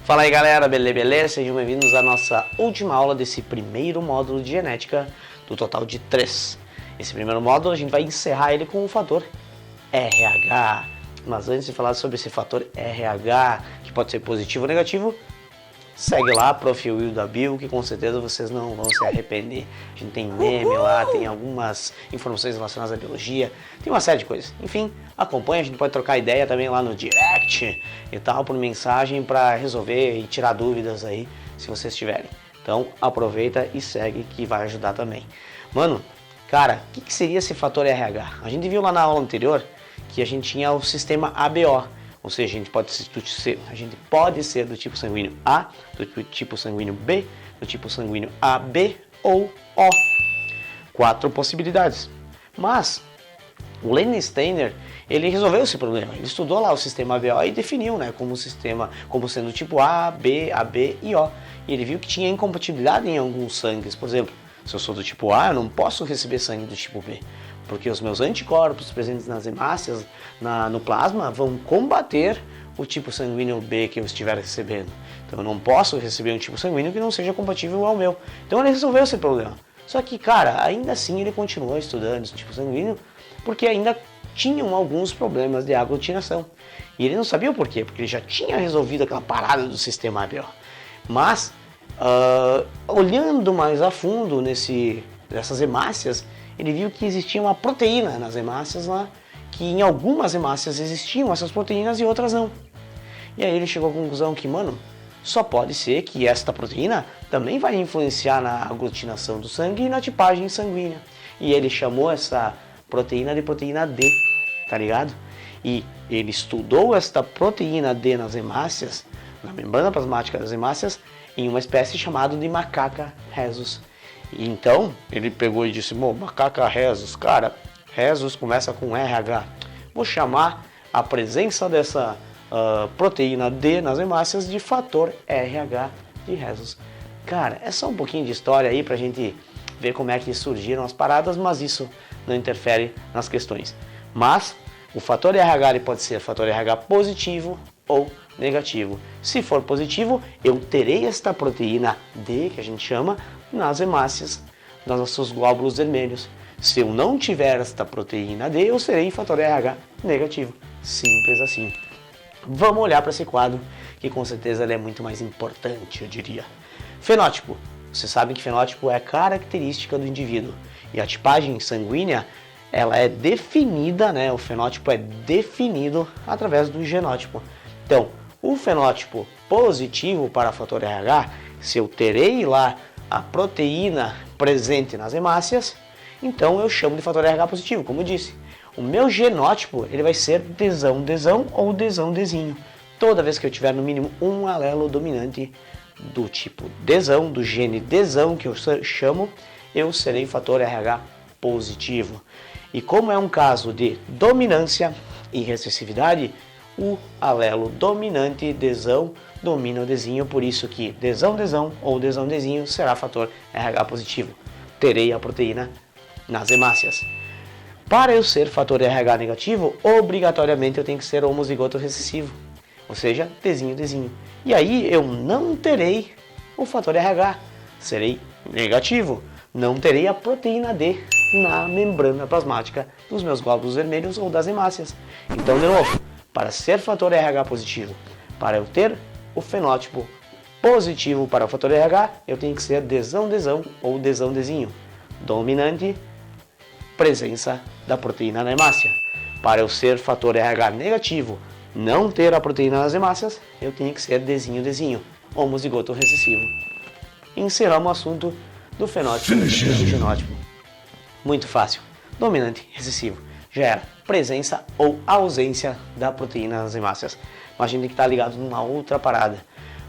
Fala aí galera, beleza? Sejam bem-vindos à nossa última aula desse primeiro módulo de genética do total de 3. Esse primeiro módulo a gente vai encerrar ele com o fator RH. Mas antes de falar sobre esse fator RH, que pode ser positivo ou negativo, segue lá, Prof. Will da Bio, que com certeza vocês não vão se arrepender. A gente tem meme lá, tem algumas informações relacionadas à biologia, tem uma série de coisas. Enfim, acompanha, a gente pode trocar ideia também lá no direct e tal, por mensagem para resolver e tirar dúvidas aí, se vocês tiverem. Então aproveita e segue que vai ajudar também. Mano, cara, o que seria esse fator RH? A gente viu lá na aula anterior que a gente tinha o sistema ABO. Ou seja, a gente pode ser do tipo sanguíneo A, do tipo sanguíneo B, do tipo sanguíneo AB ou O. 4 possibilidades. Mas o Lenny Steiner, ele resolveu esse problema. Ele estudou lá o sistema ABO e definiu, né, como sendo tipo A, B, AB e O. E ele viu que tinha incompatibilidade em alguns sangues. Por exemplo, se eu sou do tipo A, eu não posso receber sangue do tipo B, porque os meus anticorpos presentes nas hemácias, no plasma, vão combater o tipo sanguíneo B que eu estiver recebendo. Então eu não posso receber um tipo sanguíneo que não seja compatível ao meu. Então ele resolveu esse problema. Só que, cara, ainda assim ele continuou estudando esse tipo sanguíneo, porque ainda tinham alguns problemas de aglutinação. E ele não sabia o porquê, porque ele já tinha resolvido aquela parada do sistema ABO. Mas, olhando mais a fundo nessas hemácias, ele viu que existia uma proteína nas hemácias lá, que em algumas hemácias existiam essas proteínas e outras não. E aí ele chegou à conclusão que, mano, só pode ser que esta proteína também vai influenciar na aglutinação do sangue e na tipagem sanguínea. E ele chamou essa proteína de proteína D, tá ligado? E ele estudou esta proteína D nas hemácias, na membrana plasmática das hemácias, em uma espécie chamada de macaca rhesus. E então, ele pegou e disse, macaca rhesus, cara, rhesus começa com RH. Vou chamar a presença dessa proteína D nas hemácias de fator RH de rhesus. Cara, é só um pouquinho de história aí pra gente ver como é que surgiram as paradas, mas isso não interfere nas questões. Mas o fator RH ele pode ser fator RH positivo ou negativo. Se for positivo, eu terei esta proteína D, que a gente chama, nas hemácias, nos nossos glóbulos vermelhos. Se eu não tiver esta proteína D, eu serei fator RH negativo. Simples assim. Vamos olhar para esse quadro, que com certeza ele é muito mais importante, eu diria. Fenótipo. Vocês sabem que fenótipo é característica do indivíduo. E a tipagem sanguínea, ela é definida, né? O fenótipo é definido através do genótipo. Então, o fenótipo positivo para fator RH, se eu terei lá a proteína presente nas hemácias, então eu chamo de fator RH positivo, como eu disse. O meu genótipo ele vai ser desão ou desão-desinho. Toda vez que eu tiver no mínimo um alelo dominante do tipo desão, do gene desão que eu chamo, eu serei fator RH positivo. E como é um caso de dominância e recessividade, o alelo dominante desão domina o desinho, por isso que desão ou desão-desinho será fator RH positivo. Terei a proteína nas hemácias. Para eu ser fator RH negativo, obrigatoriamente eu tenho que ser homozigoto recessivo, ou seja, desinho. E aí eu não terei o fator RH, serei negativo, não terei a proteína D na membrana plasmática dos meus glóbulos vermelhos ou das hemácias. Então, de novo, para ser fator RH positivo, para eu ter o fenótipo positivo para o fator RH, eu tenho que ser desão ou desão-desinho. Dominante, presença da proteína na hemácia. Para eu ser fator RH negativo, não ter a proteína nas hemácias, eu tenho que ser desinho, homozigoto recessivo. Encerramos o assunto do fenótipo e do genótipo. Muito fácil. Dominante, recessivo. Já era. Presença ou ausência da proteína nas hemácias. Mas a gente tem que estar ligado numa outra parada.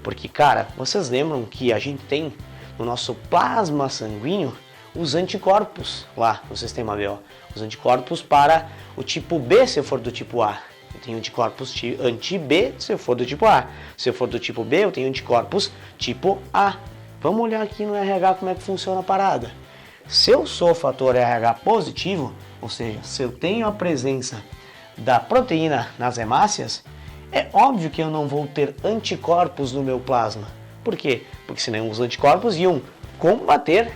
Porque, cara, vocês lembram que a gente tem no nosso plasma sanguíneo os anticorpos lá no sistema ABO. Os anticorpos para o tipo B se eu for do tipo A. Eu tenho anticorpos anti-B se eu for do tipo A. Se eu for do tipo B, eu tenho anticorpos tipo A. Vamos olhar aqui no RH como é que funciona a parada. Se eu sou fator RH positivo, ou seja, se eu tenho a presença da proteína nas hemácias, é óbvio que eu não vou ter anticorpos no meu plasma. Por quê? Porque senão os anticorpos iam combater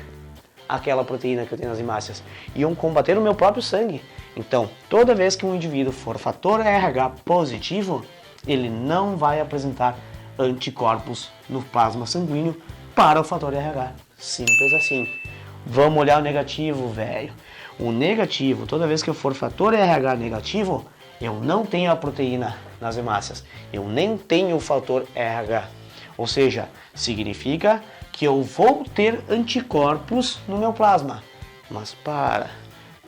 aquela proteína que eu tenho nas hemácias, iam combater o meu próprio sangue. Então, toda vez que um indivíduo for fator RH positivo, ele não vai apresentar anticorpos no plasma sanguíneo para o fator RH. Simples assim. Vamos olhar o negativo, velho. O negativo, toda vez que eu for fator RH negativo, eu não tenho a proteína nas hemácias. Eu nem tenho o fator RH. Ou seja, significa que eu vou ter anticorpos no meu plasma. Mas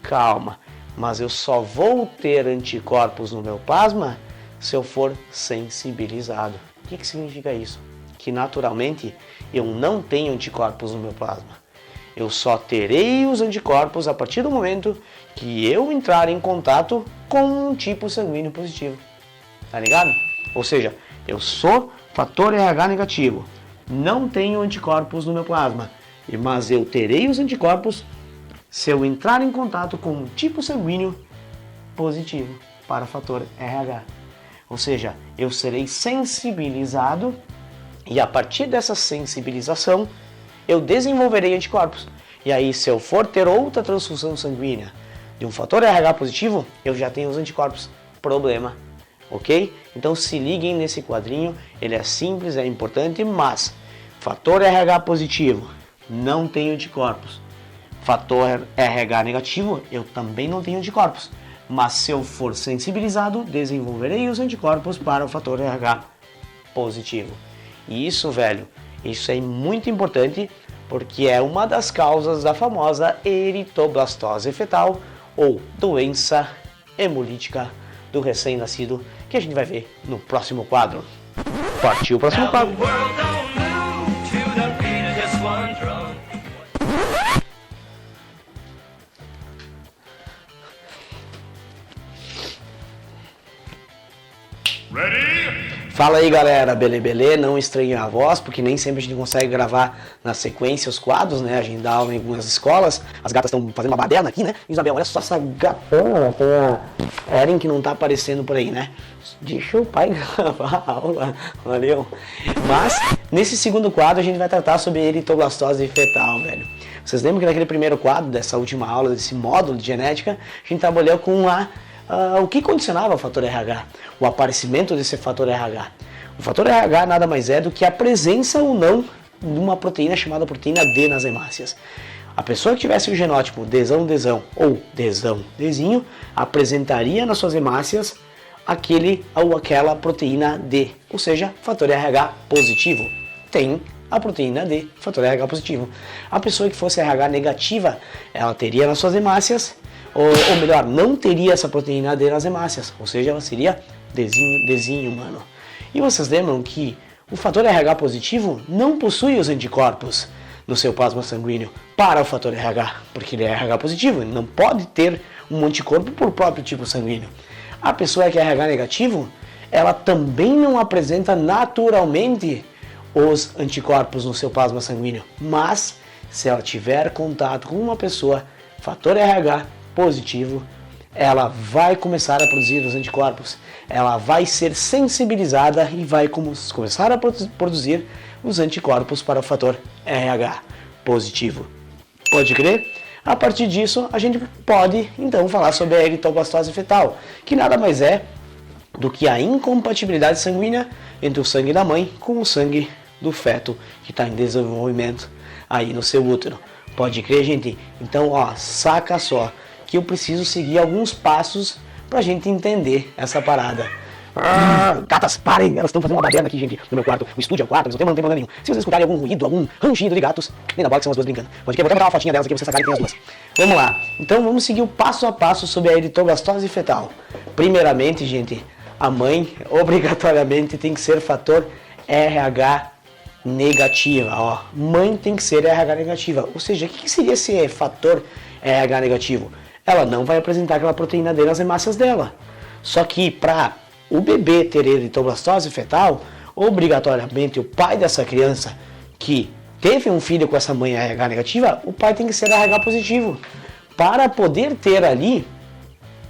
calma. Mas eu só vou ter anticorpos no meu plasma se eu for sensibilizado. O que significa isso? Que naturalmente eu não tenho anticorpos no meu plasma. Eu só terei os anticorpos a partir do momento que eu entrar em contato com um tipo sanguíneo positivo. Tá ligado? Ou seja, eu sou fator RH negativo, não tenho anticorpos no meu plasma, mas eu terei os anticorpos se eu entrar em contato com um tipo sanguíneo positivo para o fator RH. Ou seja, eu serei sensibilizado e a partir dessa sensibilização eu desenvolverei anticorpos. E aí, se eu for ter outra transfusão sanguínea de um fator RH positivo, eu já tenho os anticorpos. Problema. Ok? Então se liguem nesse quadrinho, ele é simples, é importante, mas fator RH positivo, não tenho anticorpos. Fator RH negativo, eu também não tenho anticorpos. Mas se eu for sensibilizado, desenvolverei os anticorpos para o fator RH positivo. E isso, velho, isso é muito importante porque é uma das causas da famosa eritoblastose fetal ou doença hemolítica do recém-nascido, que a gente vai ver no próximo quadro. Partiu o próximo quadro. Ready? Fala aí, galera, belê? Não estranhem a voz, porque nem sempre a gente consegue gravar na sequência os quadros, né? A gente dá aula em algumas escolas, as gatas estão fazendo uma baderna aqui, né? Isabel, olha só essa gatona, tem a Erin que não tá aparecendo por aí, né? Deixa o pai gravar a aula, valeu? Mas, nesse segundo quadro, a gente vai tratar sobre eritoblastose fetal, velho. Vocês lembram que naquele primeiro quadro, dessa última aula, desse módulo de genética, a gente trabalhou com o que condicionava o fator RH, o aparecimento desse fator RH. O fator RH nada mais é do que a presença ou não de uma proteína chamada proteína D nas hemácias. A pessoa que tivesse o genótipo Dzão ou Dzinho apresentaria nas suas hemácias aquele ou aquela proteína D, ou seja, fator RH positivo. Tem a proteína D, fator RH positivo. A pessoa que fosse RH negativa, ela teria nas suas hemácias, ou melhor, não teria essa proteína D nas hemácias, ou seja, ela seria Dzinho, mano. E vocês lembram que o fator RH positivo não possui os anticorpos no seu plasma sanguíneo para o fator RH, porque ele é RH positivo, ele não pode ter um anticorpo por próprio tipo sanguíneo. A pessoa que é RH negativo, ela também não apresenta naturalmente os anticorpos no seu plasma sanguíneo, mas se ela tiver contato com uma pessoa fator RH positivo, ela vai começar a produzir os anticorpos, ela vai ser sensibilizada e vai começar a produzir os anticorpos para o fator RH positivo. Pode crer? A partir disso, a gente pode então falar sobre a eritoblastose fetal, que nada mais é do que a incompatibilidade sanguínea entre o sangue da mãe com o sangue do feto que está em desenvolvimento aí no seu útero. Pode crer, gente? Então, saca só que eu preciso seguir alguns passos pra gente entender essa parada. Gatas, parem! Elas estão fazendo uma baderna aqui, gente, no meu quarto. O estúdio é o quarto, não tem problema nenhum. Se vocês escutarem algum ruído, algum rangido de gatos, nem na bola que são as duas brincando. Pode querer, vou até botar uma fotinha delas aqui pra vocês sacarem que tem as duas. Vamos lá. Então vamos seguir o passo a passo sobre a eritoblastose fetal. Primeiramente, gente, a mãe obrigatoriamente tem que ser fator RH negativa. Mãe tem que ser RH negativa. Ou seja, o que seria esse fator RH negativo? Ela não vai apresentar aquela proteína D nas hemácias dela. Só que para o bebê ter eritoblastose fetal, obrigatoriamente o pai dessa criança que teve um filho com essa mãe RH negativa, o pai tem que ser RH positivo, para poder ter ali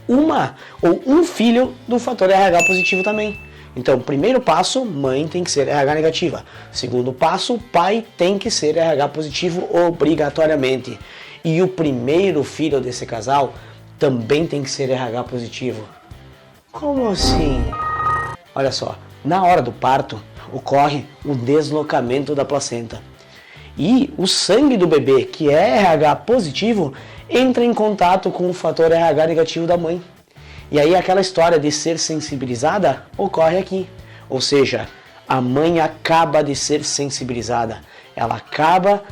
uma ou um filho do fator RH positivo também, Então, primeiro passo, mãe tem que ser RH negativa. Segundo passo, pai tem que ser RH positivo obrigatoriamente. E o primeiro filho desse casal também tem que ser RH positivo. Como assim? Olha só, na hora do parto ocorre o deslocamento da placenta. E o sangue do bebê, que é RH positivo, entra em contato com o fator RH negativo da mãe. E aí aquela história de ser sensibilizada ocorre aqui. Ou seja, a mãe acaba de ser sensibilizada. Ela acabou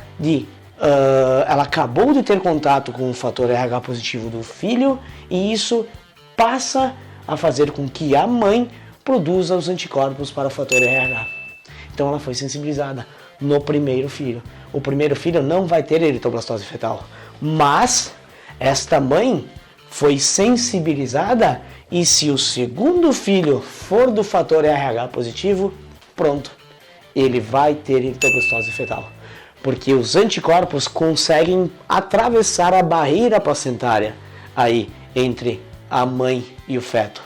de ter contato com o fator RH positivo do filho e isso passa a fazer com que a mãe produza os anticorpos para o fator RH. Então ela foi sensibilizada no primeiro filho. O primeiro filho não vai ter eritroblastose fetal, mas esta mãe foi sensibilizada e se o segundo filho for do fator RH positivo, pronto, ele vai ter eritroblastose fetal. Porque os anticorpos conseguem atravessar a barreira placentária aí entre a mãe e o feto.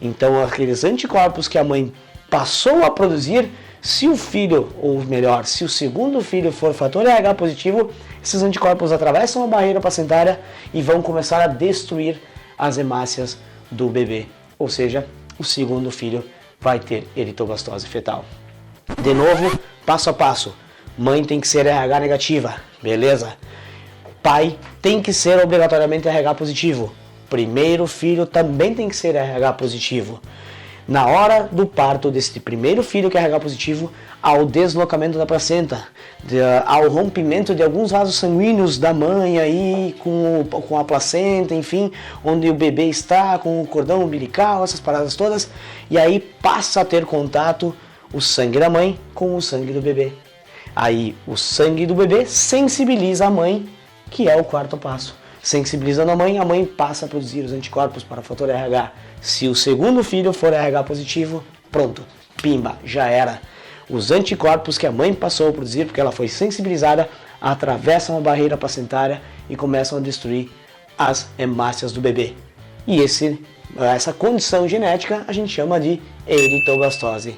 Então aqueles anticorpos que a mãe passou a produzir, se o filho, ou melhor, se o segundo filho for fator RH positivo, esses anticorpos atravessam a barreira placentária e vão começar a destruir as hemácias do bebê. Ou seja, o segundo filho vai ter eritroblastose fetal. De novo, passo a passo. Mãe tem que ser RH negativa, beleza? Pai tem que ser obrigatoriamente RH positivo. Primeiro filho também tem que ser RH positivo. Na hora do parto desse primeiro filho que é RH positivo, ao deslocamento da placenta, ao rompimento de alguns vasos sanguíneos da mãe aí com a placenta, enfim, onde o bebê está, com o cordão umbilical, essas paradas todas, e aí passa a ter contato o sangue da mãe com o sangue do bebê. Aí o sangue do bebê sensibiliza a mãe, que é o quarto passo. Sensibilizando a mãe passa a produzir os anticorpos para o fator RH. Se o segundo filho for RH positivo, pronto, pimba, já era. Os anticorpos que a mãe passou a produzir, porque ela foi sensibilizada, atravessam a barreira placentária e começam a destruir as hemácias do bebê. E essa condição genética a gente chama de eritroblastose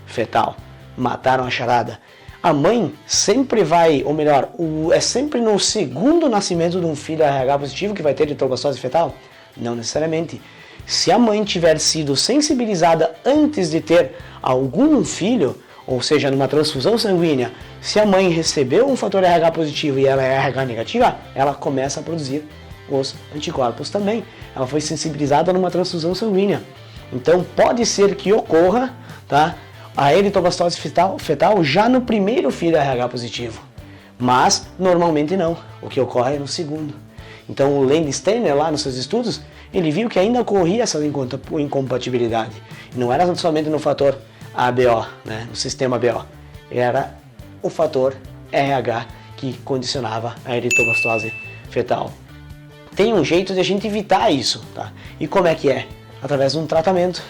fetal. Mataram a charada. A mãe sempre vai, ou melhor, é sempre no segundo nascimento de um filho RH positivo que vai ter eritroblastose fetal? Não necessariamente. Se a mãe tiver sido sensibilizada antes de ter algum filho, ou seja, numa transfusão sanguínea, se a mãe recebeu um fator RH positivo e ela é RH negativa, ela começa a produzir os anticorpos também. Ela foi sensibilizada numa transfusão sanguínea. Então pode ser que ocorra, tá, a eritroblastose fetal já no primeiro filho RH positivo. Mas normalmente não. O que ocorre é no segundo. Então o Landis Steiner lá nos seus estudos, ele viu que ainda ocorria essa incompatibilidade. Não era somente no fator ABO, né, no sistema ABO. Era o fator RH que condicionava a eritroblastose fetal. Tem um jeito de a gente evitar isso, tá? E como é que é? Através de um tratamento.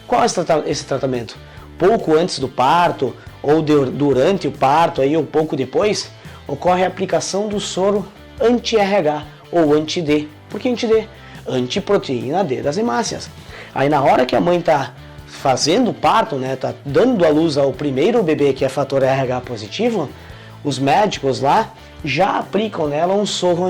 Qual é esse tratamento? Pouco antes do parto, ou durante o parto, aí, ou pouco depois, ocorre a aplicação do soro anti-RH ou anti-D. Por que anti-D? Antiproteína D das hemácias. Aí na hora que a mãe está fazendo o parto, né, tá dando à luz ao primeiro bebê que é fator RH positivo, os médicos lá já aplicam nela um soro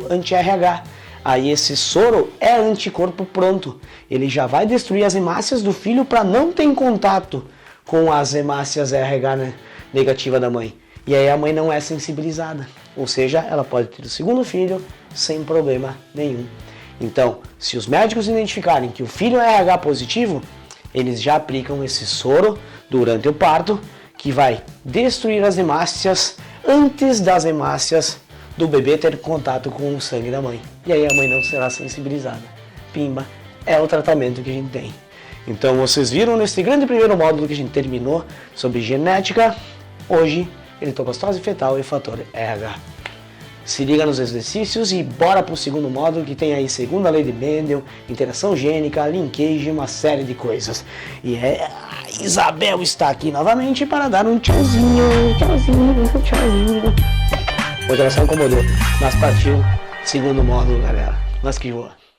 anti-RH. Aí esse soro é anticorpo pronto. Ele já vai destruir as hemácias do filho para não ter contato com as hemácias RH negativa da mãe. E aí a mãe não é sensibilizada. Ou seja, ela pode ter o segundo filho sem problema nenhum. Então, se os médicos identificarem que o filho é RH positivo, eles já aplicam esse soro durante o parto, que vai destruir as hemácias antes das hemácias do bebê ter contato com o sangue da mãe. E aí a mãe não será sensibilizada. Pimba, é o tratamento que a gente tem. Então vocês viram nesse grande primeiro módulo que a gente terminou sobre genética, hoje eritroblastose fetal e fator RH. Se liga nos exercícios e bora pro segundo módulo que tem aí segunda lei de Mendel, interação gênica, linkage e uma série de coisas. E a Isabel está aqui novamente para dar um tchauzinho. O coração incomodou, mas partiu segundo módulo, galera. Mas que voa.